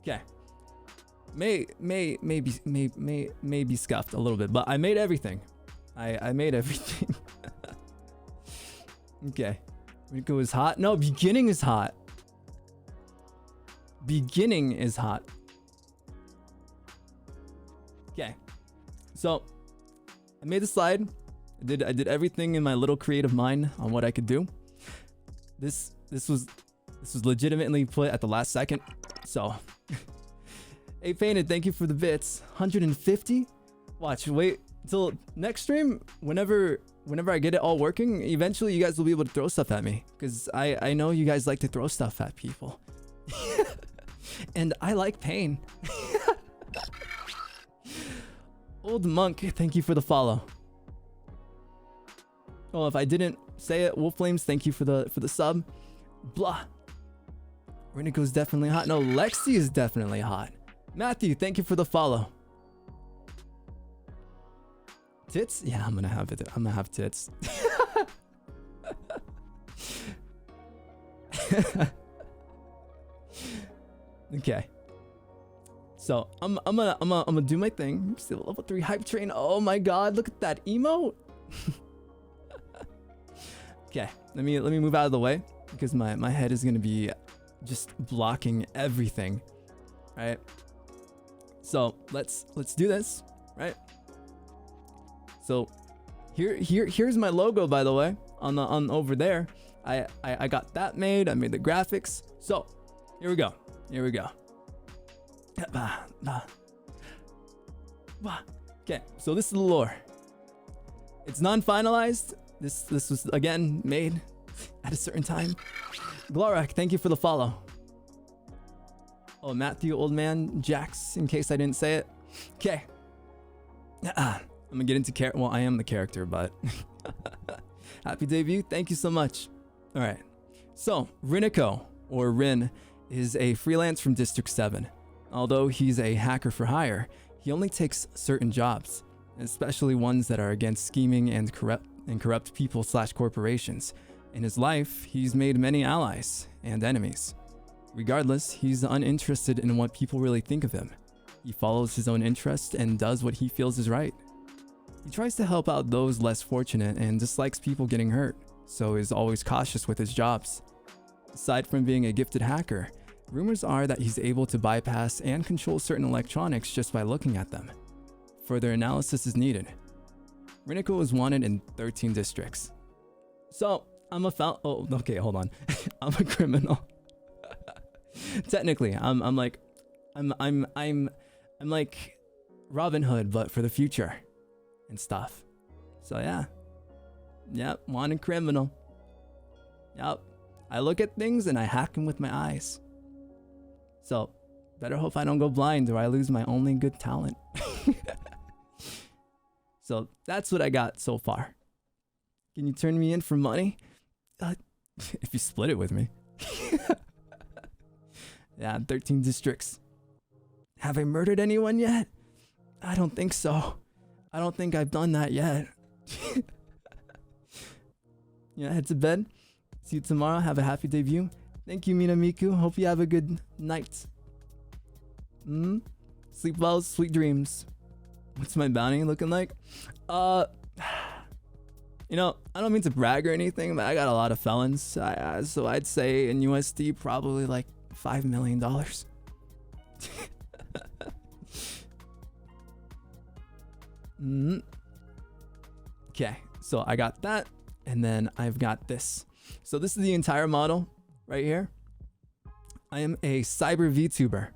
Okay. May be scuffed a little bit, but I made everything. I made everything. Okay. Rynako is hot. No, beginning is hot. Beginning is hot. Okay. So I made the slide. I did everything in my little creative mind on what I could do. This was legitimately put at the last second. So hey Painted, thank you for the bits. 150? Watch, wait till next stream. Whenever I get it all working, eventually you guys will be able to throw stuff at me. Because I know you guys like to throw stuff at people. And I like pain. Old Monk, thank you for the follow. Oh, if I didn't say it, Wolf Flames, thank you for the sub. Blah. Rynako's definitely hot. No, Lexi is definitely hot. Matthew, thank you for the follow. Tits? Yeah, I'm gonna have it. I'm gonna have tits. Okay. So I'm gonna do my thing. Still level 3 hype train. Oh my god, look at that emote. Okay, let me move out of the way because my head is gonna be just blocking everything. Right? So let's do this, right? So here's my logo, by the way, on over there. I got that made. I made the graphics. So here we go. Okay, so this is the lore. It's non-finalized. This was again made at a certain time. Glorak, thank you for the follow. Oh, Matthew, old man, Jax, in case I didn't say it. Okay. I'm gonna get into character. Well, I am the character, but happy debut. Thank you so much. All right. So Rynako, or Rin, is a freelance from District 7. Although he's a hacker for hire, he only takes certain jobs, especially ones that are against scheming and corrupt people / corporations. In his life, he's made many allies and enemies. Regardless, he's uninterested in what people really think of him. He follows his own interests and does what he feels is right. He tries to help out those less fortunate and dislikes people getting hurt, so is always cautious with his jobs. Aside from being a gifted hacker, rumors are that he's able to bypass and control certain electronics just by looking at them. Further analysis is needed. Rynako is wanted in 13 districts. So, I'm a criminal. Technically, I'm like Robin Hood, but for the future and stuff. So yeah. Yep, wanted criminal. Yep. I look at things and I hack them with my eyes. So, better hope I don't go blind or I lose my only good talent. So, that's what I got so far. Can you turn me in for money? If you split it with me. Yeah, 13 districts. Have I murdered anyone yet? I don't think so. I don't think I've done that yet. Yeah, head to bed. See you tomorrow. Have a happy debut. Thank you, Minamiku. Hope you have a good night. Sleep well, sweet dreams. What's my bounty looking like? You know, I don't mean to brag or anything, but I got a lot of felons. So I'd say in USD, probably like $5 million. Okay, so I got that, and then I've got this. So this is the entire model right here. I am a cyber VTuber,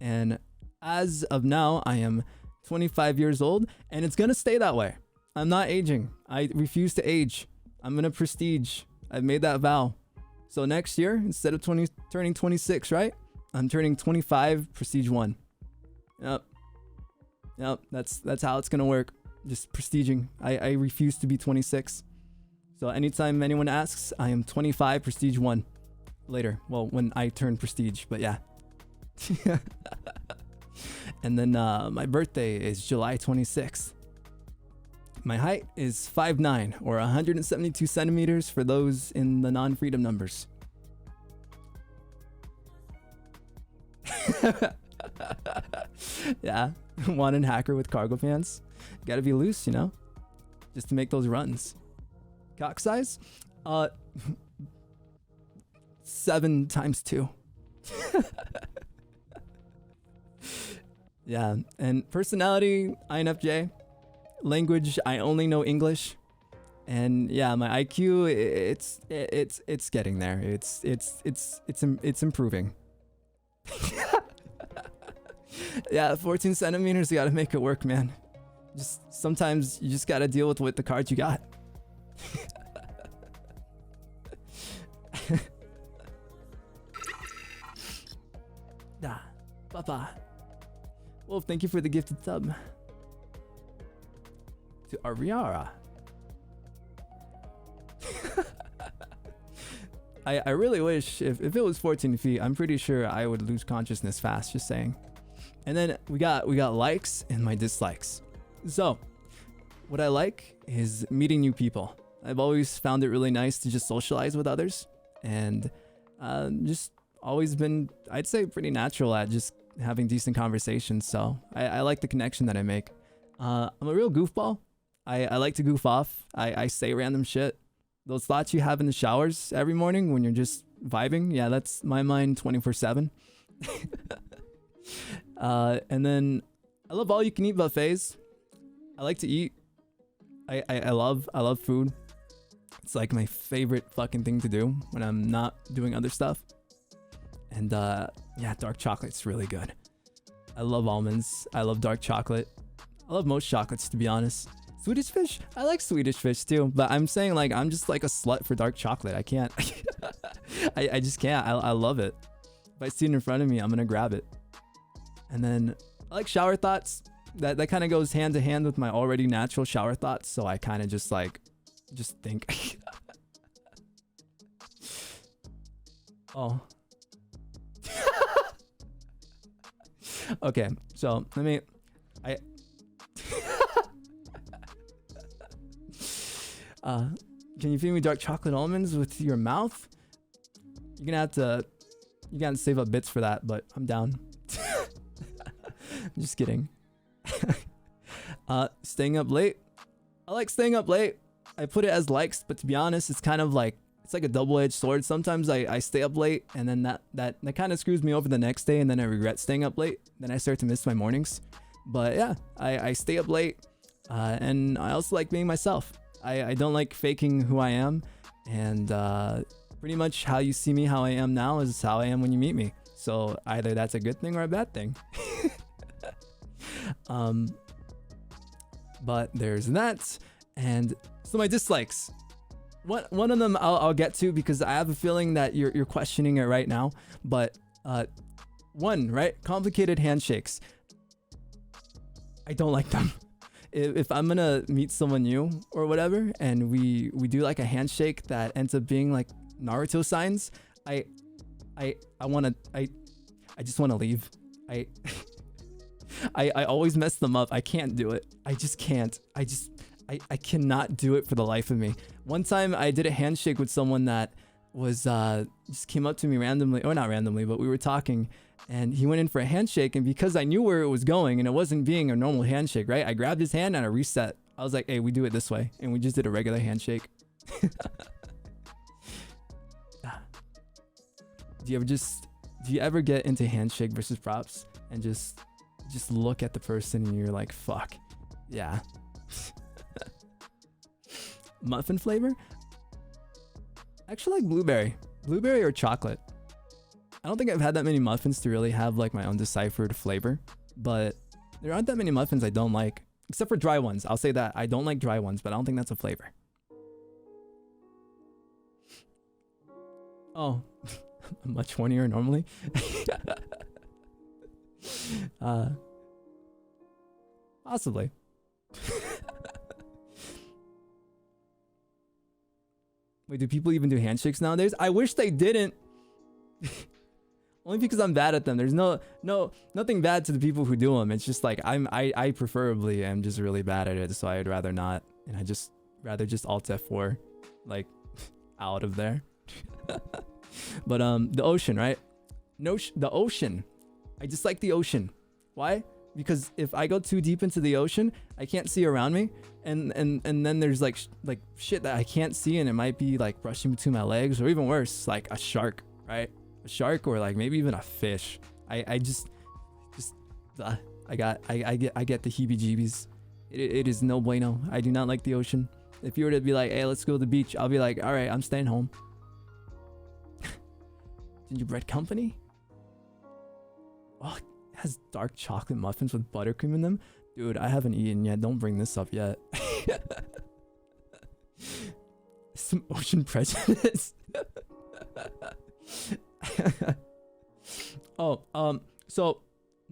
and as of now, I am 25 years old, and it's gonna stay that way. I'm not aging. I refuse to age. I'm gonna prestige. I've made that vow. So next year, instead of turning 26, right? I'm turning 25, prestige 1. Yep, that's how it's gonna work. Just prestiging. I refuse to be 26. So anytime anyone asks, I am 25, prestige 1. Later. Well, when I turn prestige, but yeah. And then my birthday is July 26th. My height is 5'9", or 172 centimeters for those in the non-freedom numbers. Yeah, wanted hacker with cargo pants. Gotta be loose, you know, just to make those runs. Cock size? 7 times 2. Yeah, and personality, INFJ. Language, I only know English. And yeah, my IQ, it's getting there. It's improving. Yeah, 14 centimeters, you gotta make it work, man. Just sometimes you just gotta deal with what the cards you got. Da, papa. Wolf, thank you for the gifted sub. To Ariara. I really wish if it was 14 feet, I'm pretty sure I would lose consciousness fast, just saying. And then we got likes and my dislikes. So what I like is meeting new people. I've always found it really nice to just socialize with others, and just always been, I'd say, pretty natural at just having decent conversations. So I like the connection that I make. I'm a real goofball. I like to goof off. I say random shit. Those thoughts you have in the showers every morning when you're just vibing, yeah, that's my mind 24/7. And then I love all you can eat buffets. I like to eat. I love food. It's like my favorite fucking thing to do when I'm not doing other stuff. And yeah, dark chocolate's really good. I love almonds. I love dark chocolate. I love most chocolates, to be honest. Swedish fish? I like Swedish fish too, but I'm saying, like, I'm just like a slut for dark chocolate. I can't. I just can't. I love it. If I see it in front of me, I'm gonna grab it. And then I like shower thoughts. That kind of goes hand to hand with my already natural shower thoughts. So I kind of just think. Oh. Okay, so can you feed me dark chocolate almonds with your mouth? You gotta save up bits for that, but I'm down. Just kidding. Staying up late. I like staying up late. I put it as likes, but to be honest, it's kind of like, it's like a double-edged sword. Sometimes I stay up late, and then that kind of screws me over the next day, and then I regret staying up late. Then I start to miss my mornings. But yeah, I stay up late, and I also like being myself. I don't like faking who I am, and pretty much how you see me, how I am now, is how I am when you meet me. So either that's a good thing or a bad thing. But there's that, and so my dislikes. One of them I'll get to, because I have a feeling that you're questioning it right now. But one, right? Complicated handshakes. I don't like them. If I'm gonna meet someone new or whatever, and we do like a handshake that ends up being like Naruto signs, I just wanna leave. I always mess them up. I can't do it. I just can't. I cannot do it for the life of me. One time I did a handshake with someone that was just came up to me randomly, or not randomly, but we were talking, and he went in for a handshake, and because I knew where it was going and it wasn't being a normal handshake, right? I grabbed his hand and I reset. I was like, hey, we do it this way, and we just did a regular handshake. Do you ever get into handshake versus props and just look at the person and you're like, fuck, yeah. Muffin flavor? I actually like blueberry or chocolate. I don't think I've had that many muffins to really have like my own deciphered flavor, but there aren't that many muffins I don't like, except for dry ones. I'll say that I don't like dry ones, but I don't think that's a flavor. Oh, I'm much hornier normally. Possibly. Wait, do people even do handshakes nowadays? I wish they didn't. Only because I'm bad at them. There's nothing bad to the people who do them. It's just like I preferably am just really bad at it, so I'd rather not, and I just rather just Alt F4, like out of there. But the ocean, right? No, the ocean. I just like the ocean. Why? Because if I go too deep into the ocean, I can't see around me, and then there's like shit that I can't see, and it might be like brushing between my legs, or even worse, like a shark, right? A shark, or like maybe even a fish. I get the heebie-jeebies. It is no bueno. I do not like the ocean. If you were to be like, hey, let's go to the beach, I'll be like, all right, I'm staying home. Gingerbread company? Oh, it has dark chocolate muffins with buttercream in them. Dude, I haven't eaten yet. Don't bring this up yet. Some ocean prejudice. Oh, so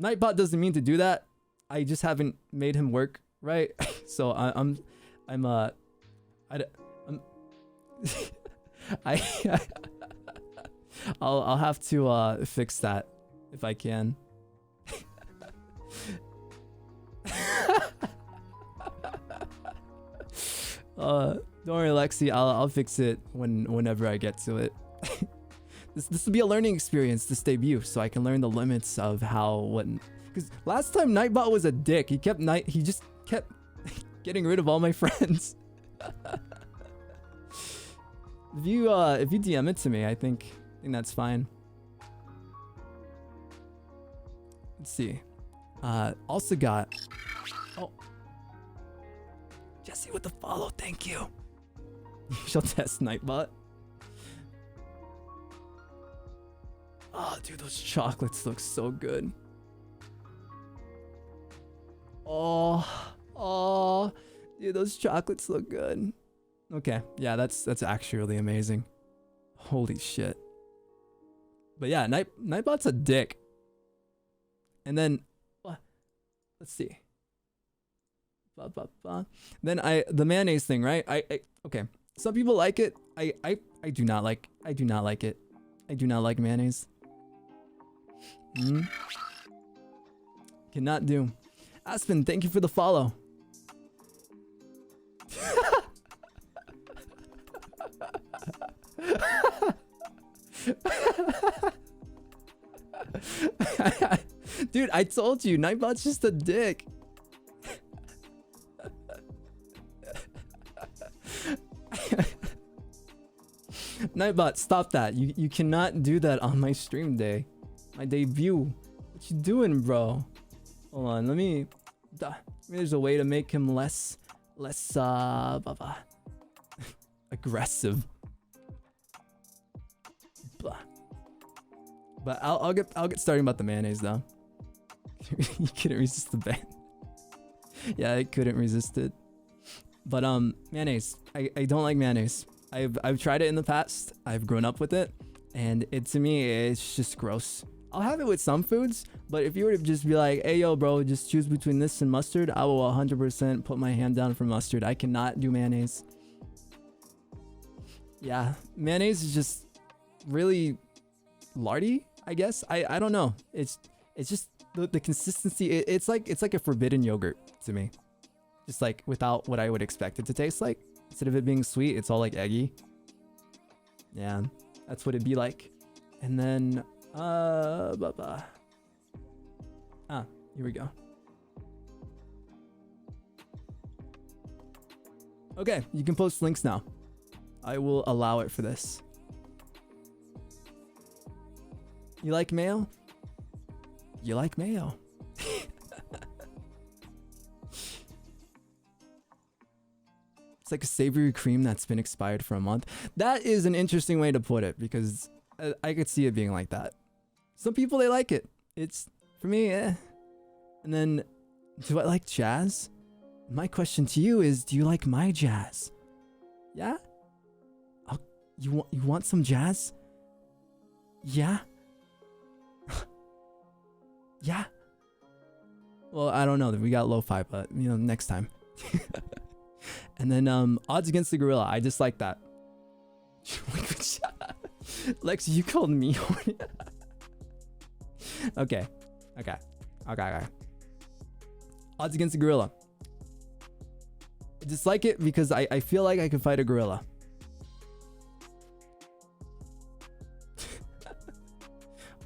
Nightbot doesn't mean to do that. I just haven't made him work right. So I'll have to fix that if I can. Don't worry, Lexi. I'll fix it whenever I get to it. This will be a learning experience, this debut, so I can learn the limits of what. Because last time Nightbot was a dick. He just kept getting rid of all my friends. If you DM it to me, I think that's fine. Let's see. Also got Jesse with the follow. Thank you. You shall test Nightbot. Oh, dude, those chocolates look so good. Oh, dude, those chocolates look good. Okay, yeah, that's actually really amazing. Holy shit. But yeah, Nightbot's a dick. And then, let's see. Then the mayonnaise thing, right? Okay. Some people like it. I do not like it. I do not like mayonnaise. Cannot do. Aspen, thank you for the follow. Dude, I told you, Nightbot's just a dick. Nightbot, stop that. You cannot do that on my stream day. My debut. What you doing, bro? Hold on, maybe there's a way to make him less aggressive. Blah. But I'll get starting about the mayonnaise though. You couldn't resist the ban. Yeah, I couldn't resist it. But mayonnaise. I don't like mayonnaise. I've tried it in the past. I've grown up with it, and to me it's just gross. I'll have it with some foods, but if you were to just be like, hey yo bro, just choose between this and mustard, I will 100% put my hand down for mustard. I cannot do mayonnaise. Yeah, mayonnaise is just really lardy, I guess. I don't know. It's just the consistency. It's like a forbidden yogurt to me. Just like without what I would expect it to taste like. Instead of it being sweet, it's all like eggy. Yeah, that's what it'd be like. And then here we go. Okay, you can post links now. I will allow it for this. You like mayo? You like mayo. It's like a savory cream that's been expired for a month. That is an interesting way to put it, because I could see it being like that. Some people, they like it. It's, for me, eh. And then, do I like jazz? My question to you is, do you like my jazz? Yeah? You want some jazz? Yeah? Yeah? Well, I don't know. We got lo-fi, but, next time. And then, odds against the gorilla. I dislike that. Lex, you called me horny. Okay. Odds against the gorilla. I dislike it because I feel like I can fight a gorilla.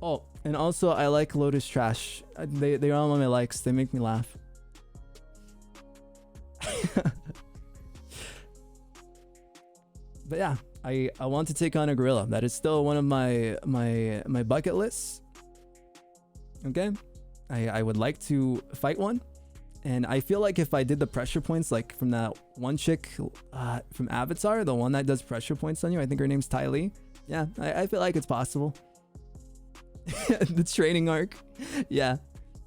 Oh, And also, I like Lotus Trash. They are all on my likes. They make me laugh. But yeah, I want to take on a gorilla. That is still one of my bucket lists. Okay, I would like to fight one, and I feel like if I did the pressure points like from that one chick from Avatar, the one that does pressure points on you, I think her name's Ty Lee. Yeah, I feel like it's possible. The training arc, yeah,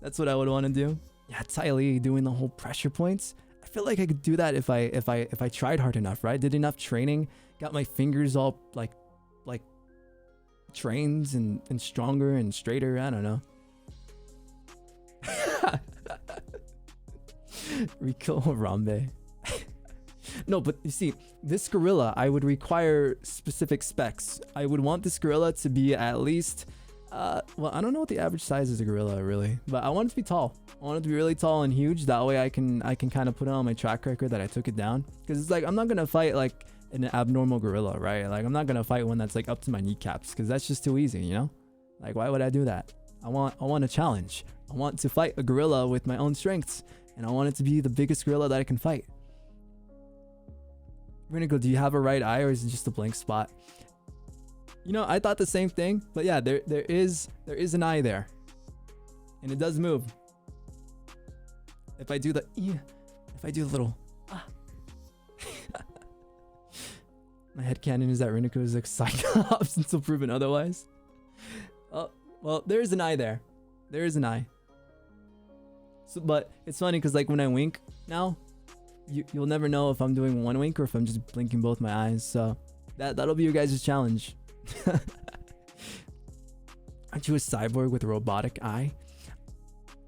that's what I would want to do. Yeah, Ty Lee doing the whole pressure points. I feel like I could do that if I tried hard enough, right? Did enough training, got my fingers all like trained and stronger and straighter. I don't know. Rico Harambe. No, but you see, this gorilla, I would require specific specs. I would want this gorilla to be at least, well, I don't know what the average size is of a gorilla really, but I want it to be tall. I want it to be really tall and huge. That way I can kind of put it on my track record that I took it down. Because it's like, I'm not going to fight like an abnormal gorilla, right? Like, I'm not going to fight one that's like up to my kneecaps because that's just too easy, you know? Like, why would I do that? I want a challenge. I want to fight a gorilla with my own strengths, and I want it to be the biggest gorilla that I can fight. Rynako, do you have a right eye or is it just a blank spot? You know, I thought the same thing, but yeah, there is an eye there, and it does move. If I do the little my headcanon is that Rynako is like Cyclops until proven otherwise. Oh, well, there is an eye there. There is an eye. So, but it's funny because like when I wink now, you'll never know if I'm doing one wink or if I'm just blinking both my eyes. So that'll be your guys' challenge. Aren't you a cyborg with a robotic eye?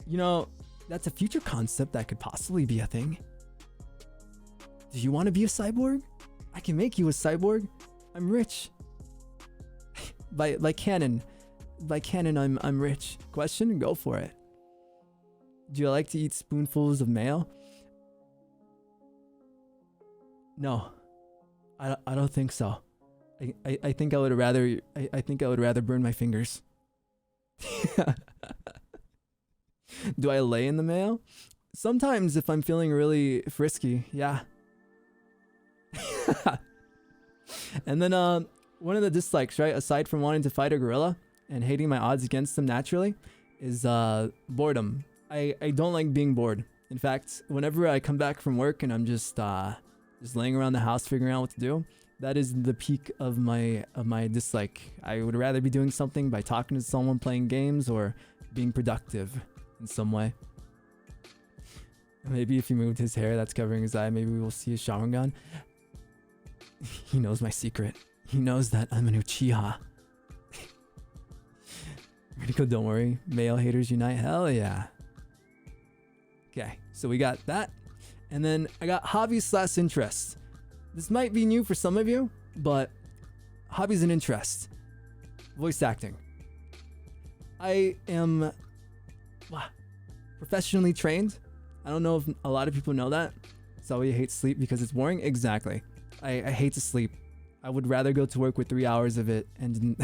You know, that's a future concept that could possibly be a thing. Do you want to be a cyborg? I can make you a cyborg. I'm rich. By canon. By canon, I'm rich. Question? Go for it. Do you like to eat spoonfuls of mayo? No. I don't think so. I think I would rather burn my fingers. Do I lay in the mayo? Sometimes if I'm feeling really frisky, yeah. And then one of the dislikes, right, aside from wanting to fight a gorilla and hating my odds against them naturally, is boredom. I don't like being bored. In fact, whenever I come back from work and I'm just laying around the house figuring out what to do, that is the peak of my dislike. I would rather be doing something by talking to someone, playing games, or being productive in some way. Maybe if he moved his hair that's covering his eye, maybe we will see his Sharingan. He knows my secret. He knows that I'm an Uchiha. Rynako, don't worry. Male haters unite. Hell yeah. Okay, so we got that. And then I got hobbies/interests. This might be new for some of you, but hobbies and interests. Voice acting. I am professionally trained. I don't know if a lot of people know that. So you hate sleep because it's boring? Exactly. I hate to sleep. I would rather go to work with 3 hours of it and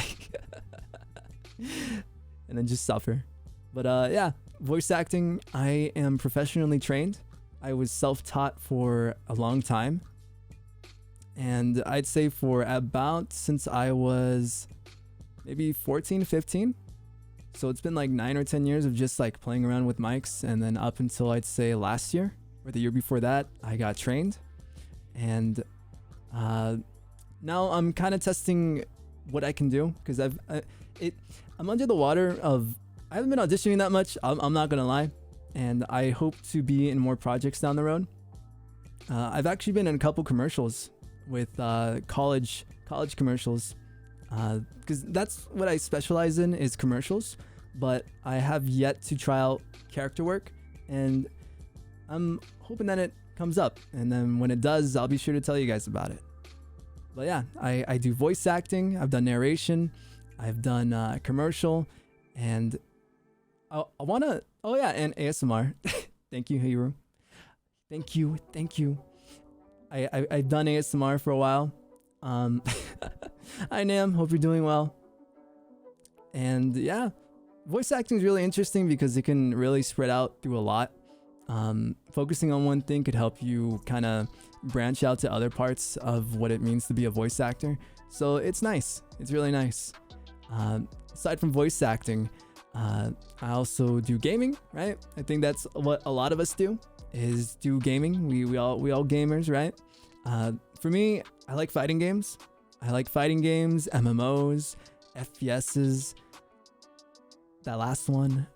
and then just suffer. But yeah, voice acting, I am professionally trained. I was self-taught for a long time. And I'd say for about since I was maybe 14, 15. So it's been like 9 or 10 years of just like playing around with mics. And then up until I'd say last year or the year before that, I got trained. And now I'm kind of testing what I can do because I'm under the water of, I haven't been auditioning that much. I'm not going to lie. And I hope to be in more projects down the road. I've actually been in a couple commercials with college commercials because that's what I specialize in is commercials, but I have yet to try out character work, and I'm hoping that it comes up, and then when it does, I'll be sure to tell you guys about it. But yeah, I do voice acting, I've done narration, I've done commercial, and I wanna, oh yeah, and ASMR. Thank you, Hiru. Thank you. I've done ASMR for a while. Hi Nam, hope you're doing well. And yeah, voice acting is really interesting because it can really spread out through a lot. Focusing on one thing could help you kind of branch out to other parts of what it means to be a voice actor. So it's nice. It's really nice. Aside from voice acting, I also do gaming, right? I think that's what a lot of us do, is do gaming. We all gamers, right? For me, I like fighting games. I like fighting games, MMOs, FPSs. That last one.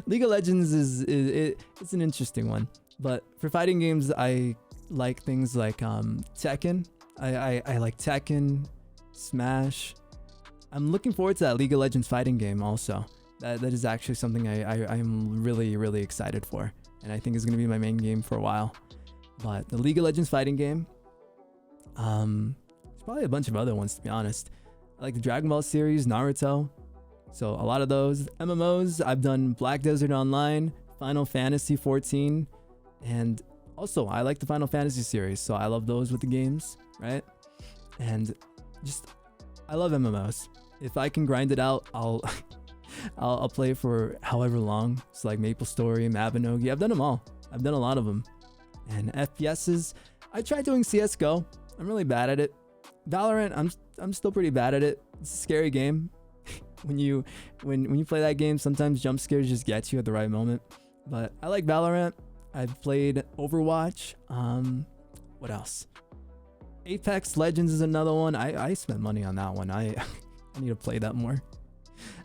League of Legends it's an interesting one. But for fighting games, I like things like Tekken. I like Tekken, Smash. I'm looking forward to that League of Legends fighting game also. That is actually something I'm really, really excited for. And I think is going to be my main game for a while. But the League of Legends fighting game, there's probably a bunch of other ones to be honest. I like the Dragon Ball series, Naruto. So a lot of those. MMOs, I've done Black Desert Online, Final Fantasy 14, and also I like the Final Fantasy series, so I love those with the games, right? And just, I love MMOs. If I can grind it out, I'll play for however long. It's like MapleStory, Mabinogi. I've done them all. I've done a lot of them. And FPSs, I tried doing CSGO. I'm really bad at it. Valorant, I'm still pretty bad at it. It's a scary game. when you play that game, sometimes jump scares just get you at the right moment. But I like Valorant. I've played Overwatch. What else? Apex Legends is another one. I spent money on that one. I need to play that more.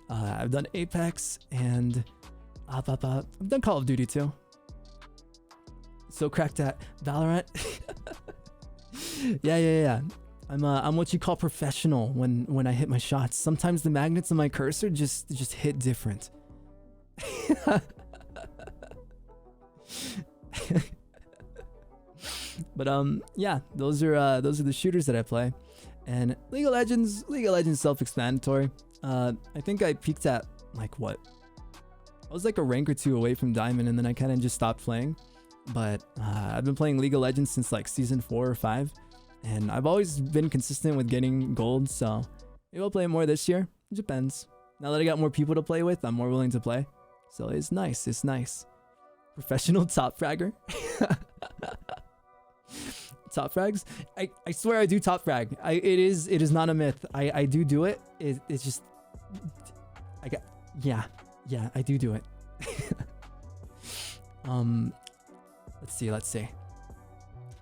I've done Apex and I've done Call of Duty too. So cracked at Valorant. Yeah. I'm what you call professional when I hit my shots. Sometimes the magnets on my cursor just hit different. But yeah, those are the shooters that I play. And League of Legends self-explanatory. I think I peaked at like what? I was like a rank or two away from Diamond, and then I kind of just stopped playing. But I've been playing League of Legends since like season 4 or 5. And I've always been consistent with getting gold, so maybe I'll play more this year. It depends. Now that I got more people to play with, I'm more willing to play. So it's nice. It's nice. Professional top fragger. Top frags? I swear I do top frag. It is not a myth. I do it. It's just yeah, I do it. Let's see.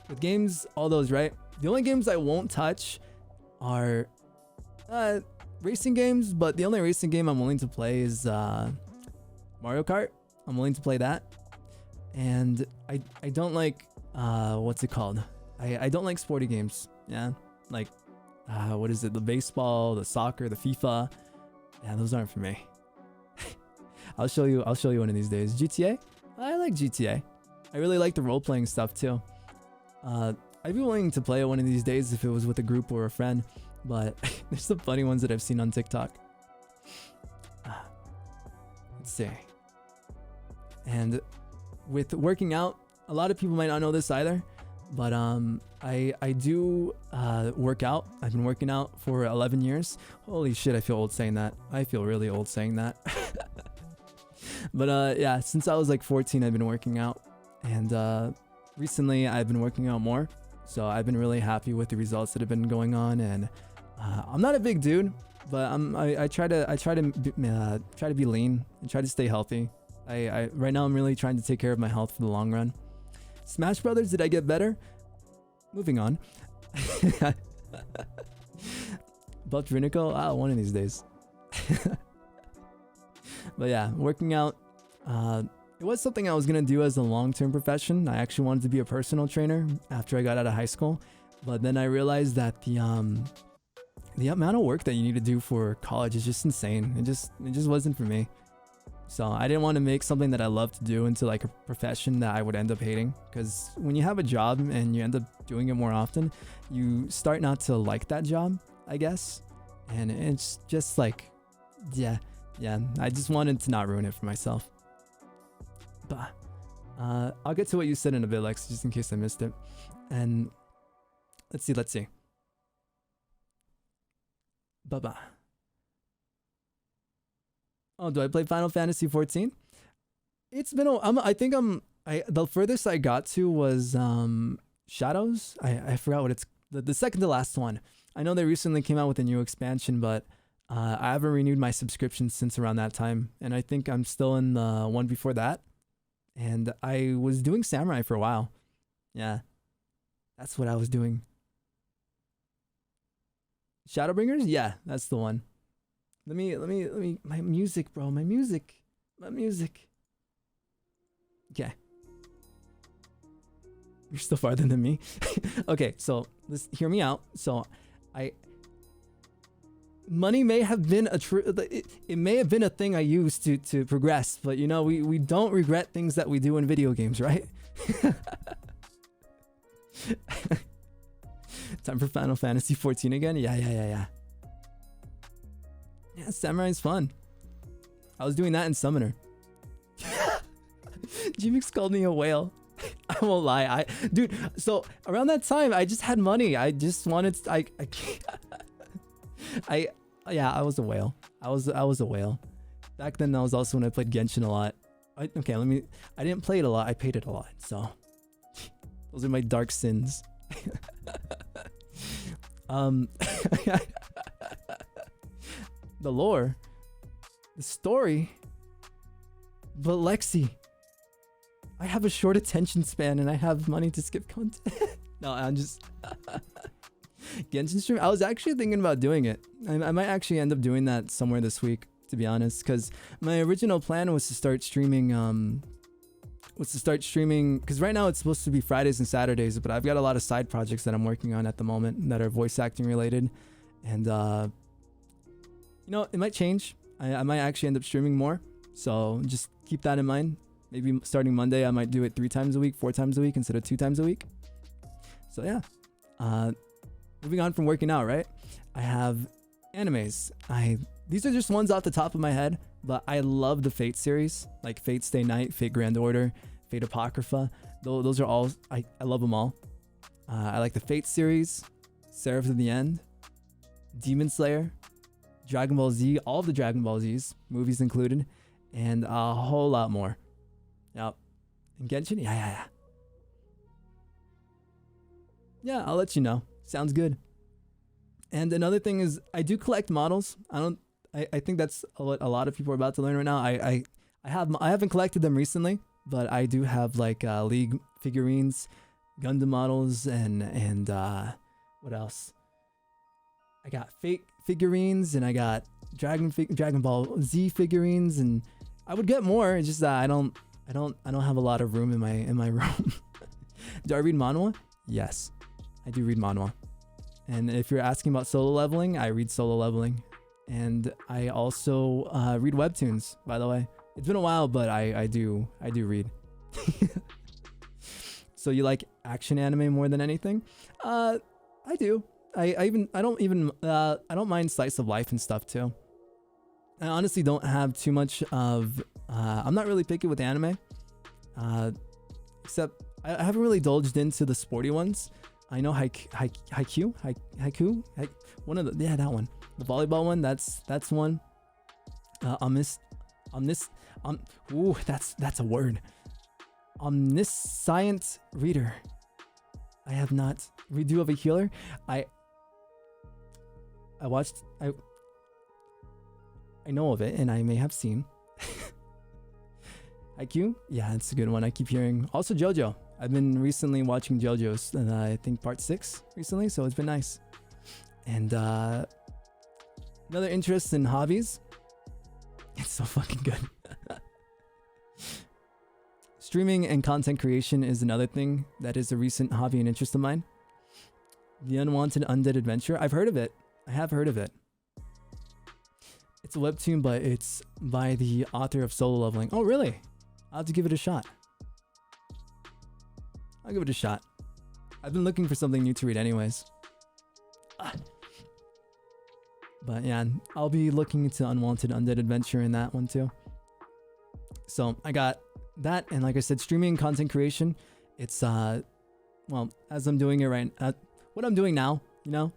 With games, all those, right? The only games I won't touch are racing games, but the only racing game I'm willing to play is Mario Kart. I'm willing to play that. And I don't like what's it called? I don't like sporty games. Yeah, like what is it? The baseball, the soccer, the FIFA. Yeah, those aren't for me. I'll show you one of these days. GTA? I like GTA. I really like the role-playing stuff too. I'd be willing to play it one of these days if it was with a group or a friend, but there's some funny ones that I've seen on TikTok. Let's see. And with working out, a lot of people might not know this either, but I do work out. I've been working out for 11 years. Holy shit, I feel old saying that. I feel really old saying that. But yeah, since I was like 14, I've been working out, and recently I've been working out more. So I've been really happy with the results that have been going on, and I'm not a big dude, but I try to be lean and try to stay healthy. I right now I'm really trying to take care of my health for the long run. Smash Brothers, did I get better? Moving on. Buffed Rynako? One of these days. But yeah, working out. It was something I was going to do as a long-term profession. I actually wanted to be a personal trainer after I got out of high school. But then I realized that the amount of work that you need to do for college is just insane. It just wasn't for me. So I didn't want to make something that I love to do into like a profession that I would end up hating. Because when you have a job and you end up doing it more often, you start not to like that job, I guess. And it's just like, yeah, I just wanted to not ruin it for myself. But I'll get to what you said in a bit, Lex, just in case I missed it. And let's see. Bye-bye. Oh, do I play Final Fantasy 14? It's been the furthest I got to was Shadows. I forgot what it's the second to last one. I know they recently came out with a new expansion, but I haven't renewed my subscription since around that time, and I think I'm still in the one before that. And I was doing Samurai for a while. Yeah, that's what I was doing. Shadowbringers? Yeah, that's the one. Let me, my music, bro, my music. Okay. You're still farther than me. Okay, so let's hear me out. So, money may have been it may have been a thing I used to progress, but you know, we don't regret things that we do in video games, right? Time for Final Fantasy 14 again? Yeah. Yeah, Samurai's fun. I was doing that in Summoner. G-Mix called me a whale. I won't lie. Dude, so around that time, I just had money. I just wanted to, I was a whale. I was a whale. Back then, that was also when I played Genshin a lot. I didn't play it a lot. I paid it a lot. So those are my dark sins. The lore, the story, but Lexi, I have a short attention span and I have money to skip content. No, I'm just Genshin stream. I was actually thinking about doing it. I might actually end up doing that somewhere this week, to be honest, because my original plan was to start streaming. Because right now it's supposed to be Fridays and Saturdays, but I've got a lot of side projects that I'm working on at the moment that are voice acting related, and you know, it might change. I might actually end up streaming more, so just keep that in mind. Maybe starting Monday, I might do it 3 times a week, 4 times a week instead of 2 times a week. So yeah, moving on from working out, right? I have animes. These are just ones off the top of my head, but I love the Fate series, like Fate Stay Night, Fate Grand Order, Fate Apocrypha. Those are all, I love them all. I like the Fate series, Seraph of the End, Demon Slayer, Dragon Ball Z, all of the Dragon Ball Zs, movies included, and a whole lot more. Yep. And Genshin? Yeah. Yeah, I'll let you know. Sounds good. And another thing is, I do collect models. I think that's what a lot of people are about to learn right now. I haven't collected them recently, but I do have like League figurines, Gundam models, and what else? I got Fate figurines, and I got Dragon Ball Z figurines, and I would get more. It's just that I don't have a lot of room in my room. Do I read manhwa? Yes, I do read manhwa. And if you're asking about solo leveling, I read solo leveling. And I also read webtoons, by the way. It's been a while, but I do read. So you like action anime more than anything? I do. I don't mind slice of life and stuff too. I honestly don't have too much of I'm not really picky with anime. Except I haven't really indulged into the sporty ones. I know haiku, one of the, yeah, that one. The volleyball one, that's one. That's a word. Omniscient reader. I have not. Redo of a healer. I know of it, and I may have seen. IQ? Yeah, it's a good one. I keep hearing. Also JoJo. I've been recently watching JoJo's, I think part 6 recently, so it's been nice. And another interest in hobbies. It's so fucking good. Streaming and content creation is another thing that is a recent hobby and interest of mine. The Unwanted Undead Adventure. I've heard of it. I have heard of it. It's a webtoon, but it's by the author of Solo Leveling. Oh, really? I'll have to give it a shot. I'll give it a shot. I've been looking for something new to read anyways. But yeah, I'll be looking into Unwanted Undead Adventure in that one too. So I got that, and like I said, streaming and content creation. It's well, as I'm doing it right, what I'm doing now, you know.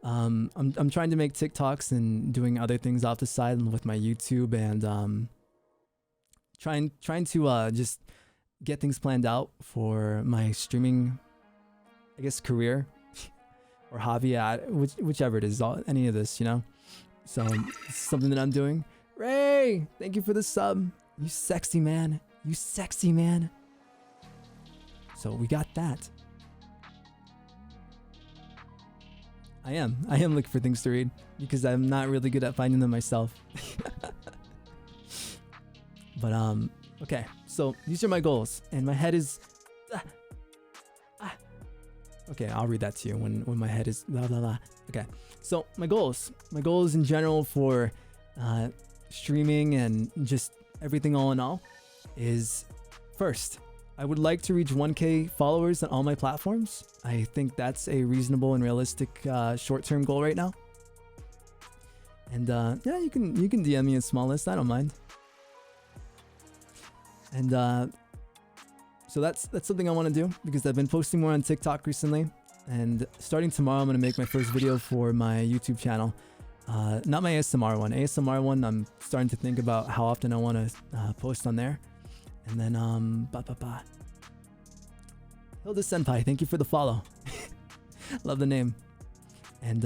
I'm trying to make TikToks and doing other things off the side with my YouTube, and trying to just get things planned out for my streaming, I guess, career or hobby, whichever it is, any of this, you know. So it's something that I'm doing. Ray, thank you for the sub. You sexy man. You sexy man. So we got that. I am looking for things to read because I'm not really good at finding them myself. But okay, so these are my goals, and my head is okay, I'll read that to you when my head is blah blah blah. Okay, so my goals in general for streaming and just everything all in all is, first, I would like to reach 1K followers on all my platforms. I think that's a reasonable and realistic short-term goal right now. And yeah, you can DM me a small list, I don't mind. And so that's something I want to do because I've been posting more on TikTok recently. And starting tomorrow, I'm going to make my first video for my YouTube channel. Not my ASMR one. ASMR one, I'm starting to think about how often I want to post on there. And then, Hilda Senpai, thank you for the follow. Love the name. And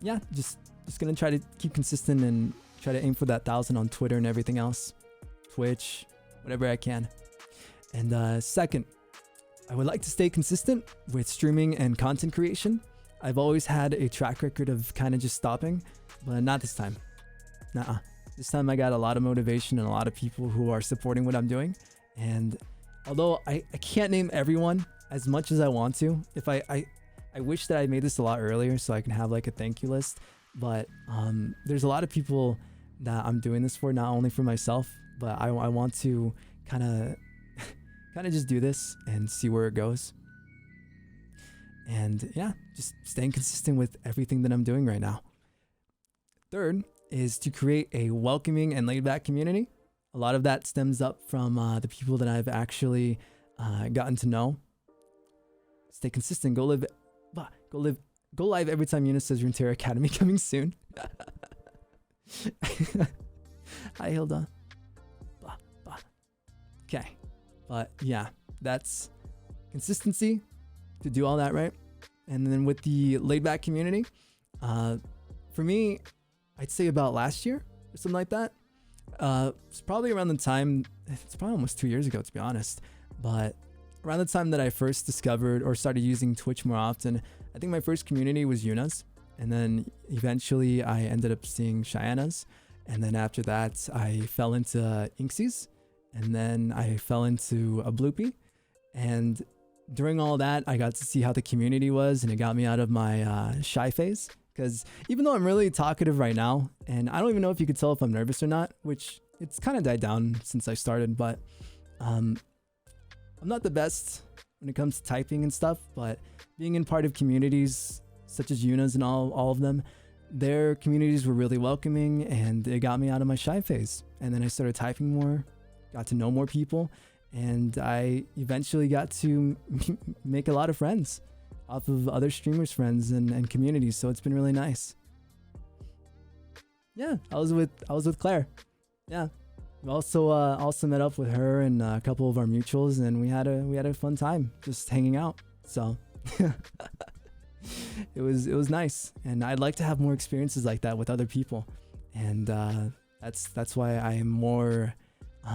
yeah, just gonna try to keep consistent and try to aim for that 1,000 on Twitter and everything else. Twitch, whatever I can. And second, I would like to stay consistent with streaming and content creation. I've always had a track record of kind of just stopping, but not this time. Nuh-uh. This time I got a lot of motivation and a lot of people who are supporting what I'm doing. And although I can't name everyone as much as I want to, if I wish that I made this a lot earlier so I can have like a thank you list. But there's a lot of people that I'm doing this for, not only for myself, but I want to kind of just do this and see where it goes. And yeah, just staying consistent with everything that I'm doing right now. Third is to create a welcoming and laid-back community. A lot of that stems up from the people that I've actually gotten to know. Stay consistent. Go live every time Eunice says Runeterra Academy coming soon. Hi, Hilda. Okay, but yeah, that's consistency to do all that right. And then with the laid-back community, for me, I'd say about last year or something like that. It's probably around the time, it's probably almost 2 years ago to be honest, but around the time that I first discovered or started using Twitch more often, I think my first community was Yuna's, and then eventually I ended up seeing Cheyenne's, and then after that I fell into Inksy's, and then I fell into a Bloopy, and during all that I got to see how the community was, and it got me out of my shy phase. Because even though I'm really talkative right now, and I don't even know if you could tell if I'm nervous or not, which it's kind of died down since I started, but I'm not the best when it comes to typing and stuff, but being in part of communities such as Yuna's and all of them, their communities were really welcoming, and it got me out of my shy phase. And then I started typing more, got to know more people, and I eventually got to make a lot of friends off of other streamers' friends and communities, so it's been really nice. Yeah, I was with Claire. Yeah, we also met up with her and a couple of our mutuals, and we had a fun time just hanging out. So it was nice, and I'd like to have more experiences like that with other people, and that's why I am more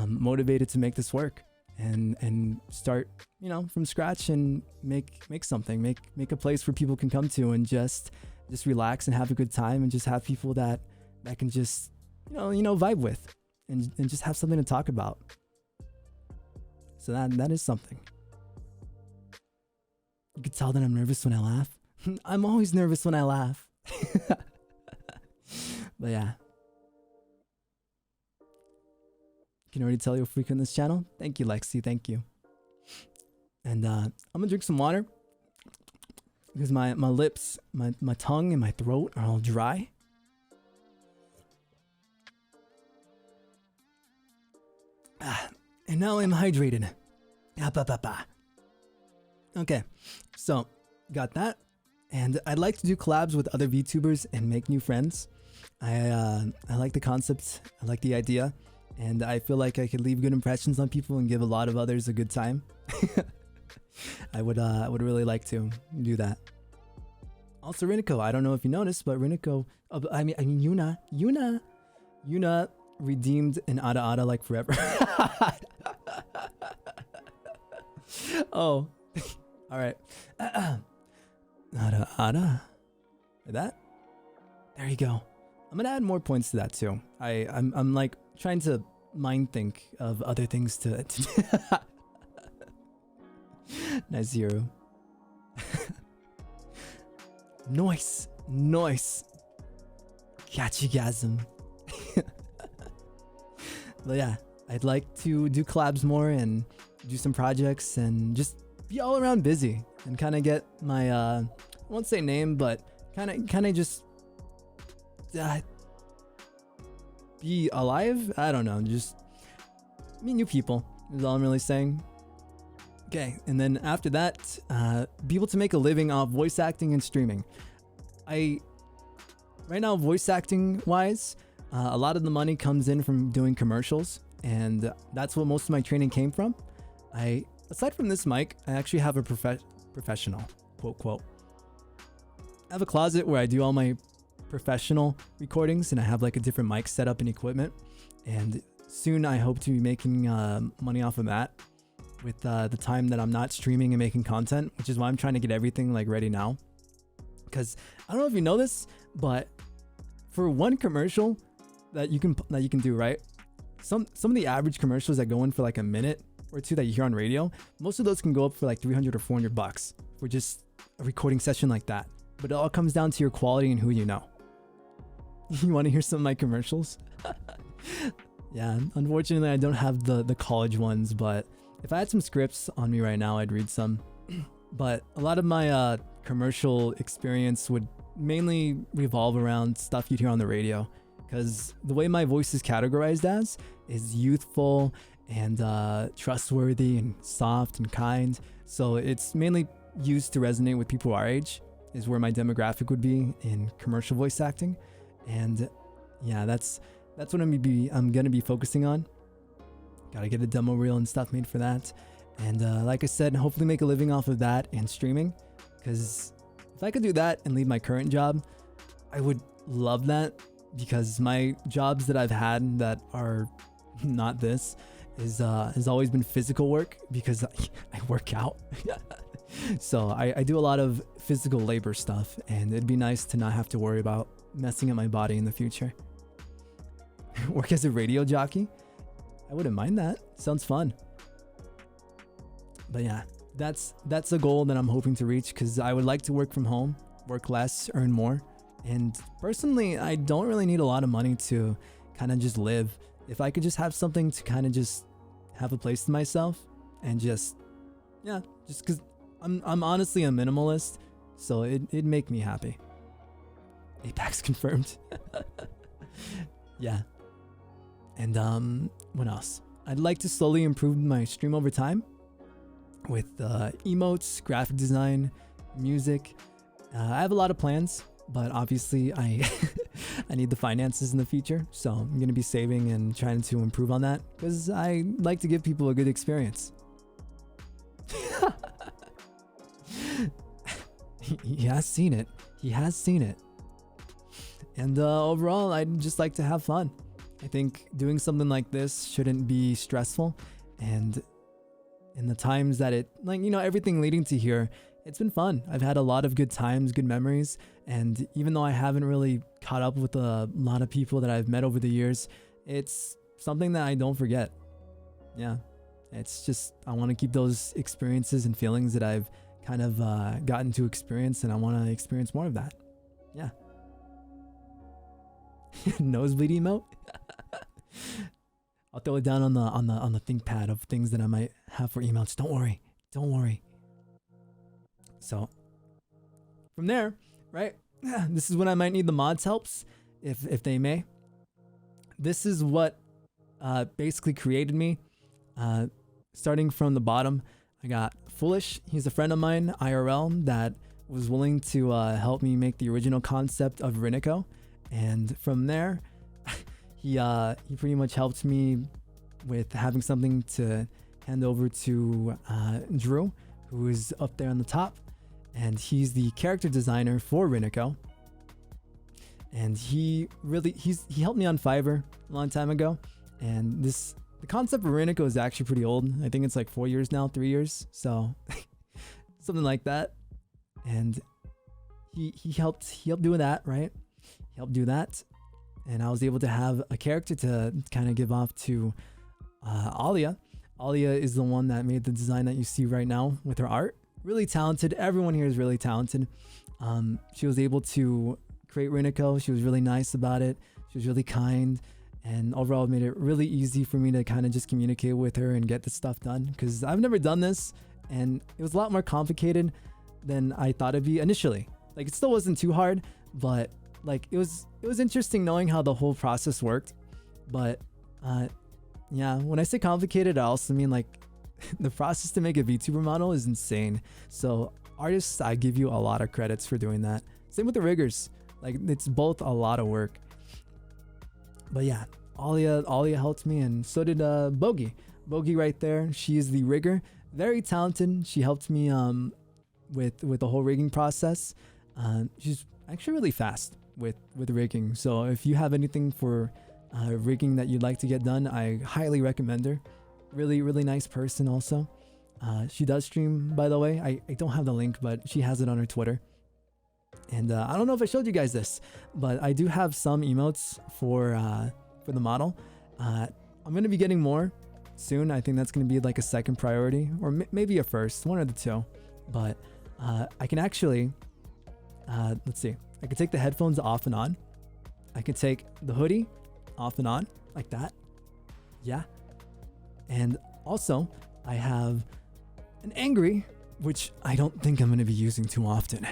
motivated to make this work and start, you know, from scratch and make something, make a place where people can come to and just relax and have a good time, and just have people that can just you know vibe with and just have something to talk about. So that is something. You could tell that I'm nervous when I laugh. I'm always nervous when I laugh. But yeah, can already tell you're frequent this channel. Thank you, Lexi. Thank you. And I'm gonna drink some water because my lips, my tongue, and my throat are all dry. And now I'm hydrated. Okay, so got that, And I'd like to do collabs with other VTubers and make new friends. I like the concept, I like the idea, and I feel like I could leave good impressions on people and give a lot of others a good time. I would really like to do that. Also, Rynako, I don't know if you noticed, but Rynako, I mean Yuna redeemed an Ada like forever. Oh, all right. Ada. That. There you go. I'm gonna add more points to that too. I'm like trying to mind think of other things to Nice zero. Noise. Catchygasm. But yeah, I'd like to do collabs more and do some projects and just be all around busy and kind of get my I won't say name, but kind of just be alive. I don't know, just meet new people is all I'm really saying. Okay, and then after that, be able to make a living off voice acting and streaming. Right now, voice acting wise, a lot of the money comes in from doing commercials, and that's what most of my training came from. Aside from this mic, I actually have a professional, quote. I have a closet where I do all my professional recordings, and I have like a different mic setup and equipment. And soon I hope to be making money off of that with the time that I'm not streaming and making content, which is why I'm trying to get everything like ready now. Because I don't know if you know this, but for one commercial that you can do, right? Some of the average commercials that go in for like a minute or two that you hear on radio, most of those can go up for like 300 or 400 bucks for just a recording session like that. But it all comes down to your quality and who you know. You want to hear some of my commercials? Yeah, unfortunately I don't have the college ones, but if I had some scripts on me right now, I'd read some. But a lot of my commercial experience would mainly revolve around stuff you'd hear on the radio, because the way my voice is categorized as is youthful and trustworthy and soft and kind. So it's mainly used to resonate with people our age, is where my demographic would be in commercial voice acting. And yeah, that's what I'm gonna be focusing on. Gotta get a demo reel and stuff made for that. And like I said, hopefully make a living off of that and streaming. Because if I could do that and leave my current job, I would love that. Because my jobs that I've had that are not this has always been physical work, because I work out. So I do a lot of physical labor stuff, and it'd be nice to not have to worry about messing up my body in the future. Work as a radio jockey? I wouldn't mind that. Sounds fun. But yeah, that's a goal that I'm hoping to reach, because I would like to work from home, work less, earn more. And personally, I don't really need a lot of money to kind of just live. If I could just have something to kind of just have a place to myself and just because I'm honestly a minimalist, so it'd make me happy. Apex confirmed. Yeah. And what else? I'd like to slowly improve my stream over time with emotes, graphic design, music. I have a lot of plans, but obviously I need the finances in the future, so I'm gonna be saving and trying to improve on that, because I like to give people a good experience. He has seen it. He has seen it. And overall, I'd just like to have fun. I think doing something like this shouldn't be stressful, and in the times that everything leading to here, it's been fun. I've had a lot of good times, good memories, and even though I haven't really caught up with a lot of people that I've met over the years, it's something that I don't forget. Yeah, it's just, I want to keep those experiences and feelings that I've kind of gotten to experience, and I want to experience more of that. Yeah. Nosebleed emote. I'll throw it down on the ThinkPad of things that I might have for emotes. Don't worry. So from there, right? This is when I might need the mods helps, if they may. This is what basically created me. Starting from the bottom, I got Foolish. He's a friend of mine, IRL, that was willing to help me make the original concept of Rynako, and from there, he pretty much helped me with having something to hand over to Drew, who is up there on the top, and he's the character designer for Rynako. And he helped me on Fiverr a long time ago, and the concept of Rynako is actually pretty old. I think it's like 4 years now, 3 years, so something like that. And he helped doing that, right? He helped do that, and I was able to have a character to kind of give off to Alia. Alia is the one that made the design that you see right now with her art. Really talented. Everyone here is really talented. She was able to create Rynako. She was really nice about it. She was really kind, and overall made it really easy for me to kind of just communicate with her and get the stuff done, because I've never done this, and it was a lot more complicated than I thought it'd be initially. Like, it still wasn't too hard, but like it was interesting knowing how the whole process worked. But yeah, when I say complicated, I also mean like the process to make a VTuber model is insane. So artists, I give you a lot of credits for doing that. Same with the riggers. Like, it's both a lot of work. But yeah, Alia helped me, and so did Bogey. Bogey right there, she is the rigger. Very talented. She helped me with the whole rigging process. She's actually really fast with rigging. So if you have anything for rigging that you'd like to get done, I highly recommend her. Really, really nice person also. She does stream, by the way. I don't have the link, but she has it on her Twitter. And I don't know if I showed you guys this, but I do have some emotes for the model. I'm going to be getting more soon. I think that's going to be like a second priority, or maybe a first, one of the two. But I can actually, let's see. I can take the headphones off and on. I can take the hoodie off and on, like that. Yeah. And also, I have an angry, which I don't think I'm going to be using too often.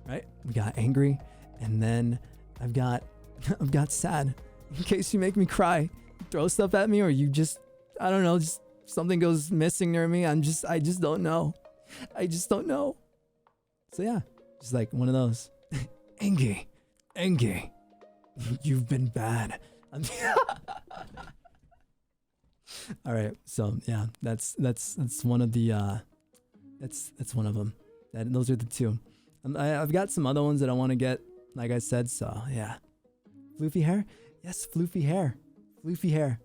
Right? We got angry, and then I've got sad. In case you make me cry, throw stuff at me, or you just, I don't know, just something goes missing near me. I just don't know. I just don't know. So yeah, just like one of those. Angry. You've been bad. All right. So yeah, that's one of the that's one of them. Those are the two. I've got some other ones that I want to get, like I said. So yeah, floofy hair. Yes, floofy hair. Floofy hair.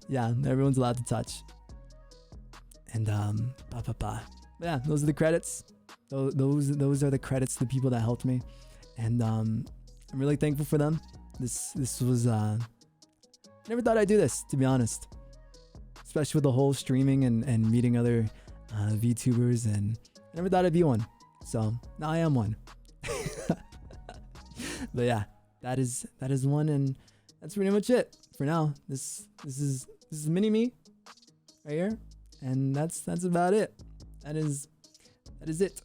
Yeah, everyone's allowed to touch. And yeah, those are the credits. Those are the credits to the people that helped me, and I'm really thankful for them. This was never thought I'd do this, to be honest, especially with the whole streaming and meeting other VTubers, and I never thought I'd be one. So now I am one. But yeah, that is one, and that's pretty much it for now. This is mini me right here, and that's about it. That is it.